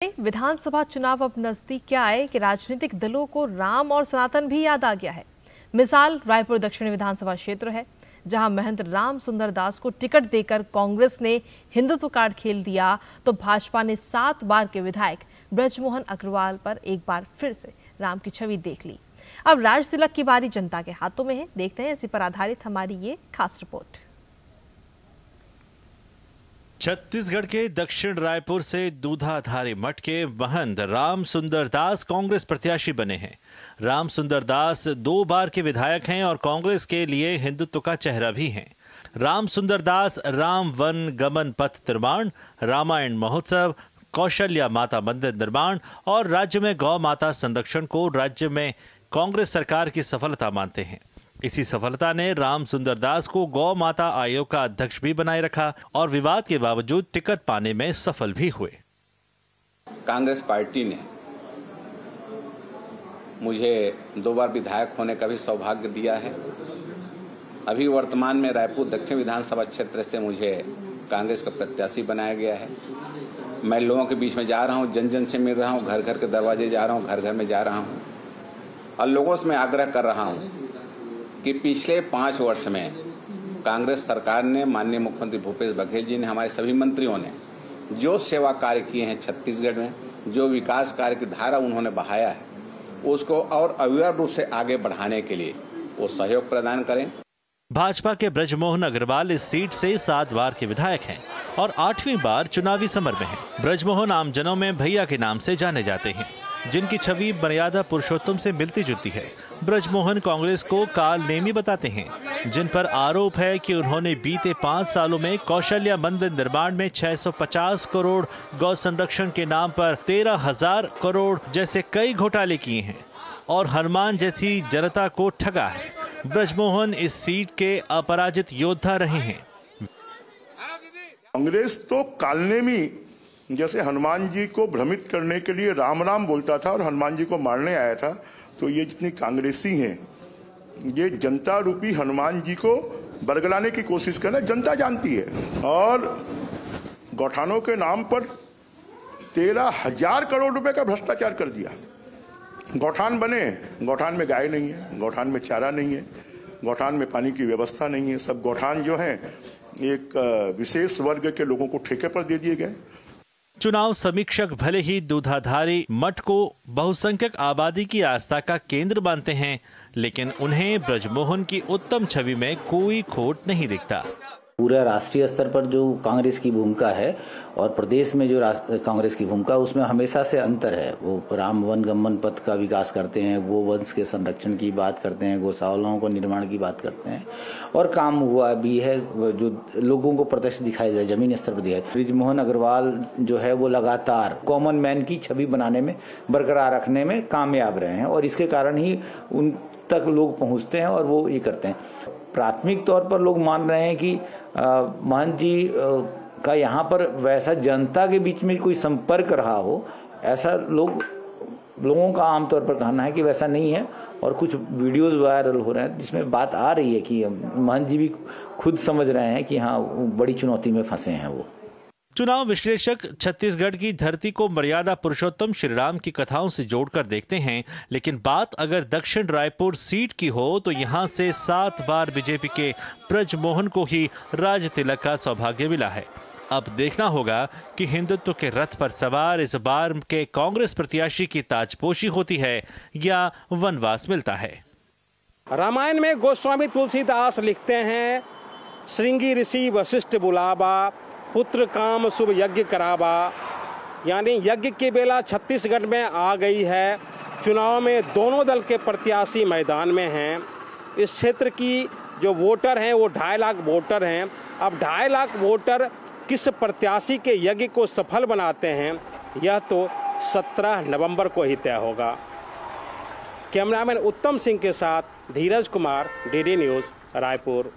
विधानसभा चुनाव अब नजदीक क्या आए कि राजनीतिक दलों को राम और सनातन भी याद आ गया है। मिसाल रायपुर दक्षिण विधानसभा क्षेत्र है, जहां महंत राम सुंदर दास को टिकट देकर कांग्रेस ने हिंदुत्व कार्ड खेल दिया, तो भाजपा ने 7 बार के विधायक ब्रजमोहन अग्रवाल पर एक बार फिर से राम की छवि देख ली। अब राज तिलक की बारी जनता के हाथों में है। देखते हैं इसी पर आधारित हमारी ये खास रिपोर्ट। छत्तीसगढ़ के दक्षिण रायपुर से दूधाधारी मठ के महंत राम सुंदर दास कांग्रेस प्रत्याशी बने हैं। राम सुंदर दास 2 बार के विधायक हैं और कांग्रेस के लिए हिंदुत्व का चेहरा भी हैं। राम सुंदर दास राम वन गमन पथ निर्माण, रामायण महोत्सव, कौशल्या माता मंदिर निर्माण और राज्य में गौ माता संरक्षण को राज्य में कांग्रेस सरकार की सफलता मानते हैं। इसी सफलता ने राम सुंदर दास को गौ माता आयोग का अध्यक्ष भी बनाए रखा और विवाद के बावजूद टिकट पाने में सफल भी हुए। कांग्रेस पार्टी ने मुझे 2 बार विधायक होने का भी सौभाग्य दिया है। अभी वर्तमान में रायपुर दक्षिण विधानसभा क्षेत्र से मुझे कांग्रेस का प्रत्याशी बनाया गया है। मैं लोगों के बीच में जा रहा हूं, जन जन से मिल रहा हूं, घर घर के दरवाजे जा रहा हूं, घर घर में जा रहा हूं और लोगों से मैं आग्रह कर रहा हूं कि पिछले 5 वर्ष में कांग्रेस सरकार ने, माननीय मुख्यमंत्री भूपेश बघेल जी ने, हमारे सभी मंत्रियों ने जो सेवा कार्य किए हैं छत्तीसगढ़ में, जो विकास कार्य की धारा उन्होंने बहाया है, उसको और अविरल रूप से आगे बढ़ाने के लिए वो सहयोग प्रदान करें। भाजपा के ब्रजमोहन अग्रवाल इस सीट से 7 बार के विधायक हैं और 8वीं बार चुनावी समर में हैं। ब्रजमोहन आमजनों में भैया के नाम से जाने जाते हैं, जिनकी छवि मर्यादा पुरुषोत्तम से मिलती जुलती है। ब्रजमोहन कांग्रेस को काल नेमी बताते हैं, जिन पर आरोप है कि उन्होंने बीते 5 सालों में कौशल्या मंदिर निर्माण में 650 करोड़, गौ संरक्षण के नाम पर 13,000 करोड़ जैसे कई घोटाले किए हैं और हनुमान जैसी जनता को ठगा है। ब्रजमोहन इस सीट के अपराजित योद्धा रहे हैं। कांग्रेस तो कालनेमी जैसे हनुमान जी को भ्रमित करने के लिए राम राम बोलता था और हनुमान जी को मारने आया था, तो ये जितनी कांग्रेसी हैं, ये जनता रूपी हनुमान जी को बरगलाने की कोशिश कर रहे हैं। जनता जानती है। और गौठानों के नाम पर 13,000 करोड़ रुपए का भ्रष्टाचार कर दिया। गौठान बने, गौठान में गाय नहीं है, गौठान में चारा नहीं है, गौठान में पानी की व्यवस्था नहीं है। सब गौठान जो है एक विशेष वर्ग के लोगों को ठेके पर दे दिए गए। चुनाव समीक्षक भले ही दूधाधारी मठ को बहुसंख्यक आबादी की आस्था का केंद्र मानते हैं, लेकिन उन्हें ब्रजमोहन की उत्तम छवि में कोई खोट नहीं दिखता। पूरे राष्ट्रीय स्तर पर जो कांग्रेस की भूमिका है और प्रदेश में जो कांग्रेस की भूमिका, उसमें हमेशा से अंतर है। वो राम वन गमन पथ का विकास करते हैं, गोवंश के संरक्षण की बात करते हैं, गौशालाओं को निर्माण की बात करते हैं और काम हुआ भी है जो लोगों को प्रत्यक्ष दिखाई दे, जमीनी स्तर पर दिखाई। ब्रजमोहन अग्रवाल जो है वो लगातार कॉमन मैन की छवि बनाने में, बरकरार रखने में कामयाब रहे हैं और इसके कारण ही उन तक लोग पहुंचते हैं और वो ये करते हैं। प्राथमिक तौर पर लोग मान रहे हैं कि महंत जी का यहाँ पर वैसा जनता के बीच में कोई संपर्क रहा हो, ऐसा लोगों का आमतौर पर कहना है कि वैसा नहीं है। और कुछ वीडियोस वायरल हो रहे हैं जिसमें बात आ रही है कि महंत जी भी खुद समझ रहे हैं कि हाँ, बड़ी चुनौती में फंसे हैं वो। चुनाव विश्लेषक छत्तीसगढ़ की धरती को मर्यादा पुरुषोत्तम श्री राम की कथाओं से जोड़कर देखते हैं, लेकिन बात अगर दक्षिण रायपुर सीट की हो तो यहां से 7 बार बीजेपी के ब्रजमोहन को ही राज तिलक का सौभाग्य मिला है। अब देखना होगा कि हिंदुत्व के रथ पर सवार इस बार के कांग्रेस प्रत्याशी की ताजपोशी होती है या वनवास मिलता है। रामायण में गोस्वामी तुलसीदास लिखते हैं, श्रृंगी ऋषि वशिष्ठ बुलावा, पुत्र काम शुभ यज्ञ करावा। यानी यज्ञ की बेला छत्तीसगढ़ में आ गई है। चुनाव में दोनों दल के प्रत्याशी मैदान में हैं। इस क्षेत्र की जो वोटर हैं वो 2.5 लाख वोटर हैं। अब 2.5 लाख वोटर किस प्रत्याशी के यज्ञ को सफल बनाते हैं, यह तो 17 नवंबर को ही तय होगा। कैमरामैन उत्तम सिंह के साथ धीरज कुमार, डीडी न्यूज़, रायपुर।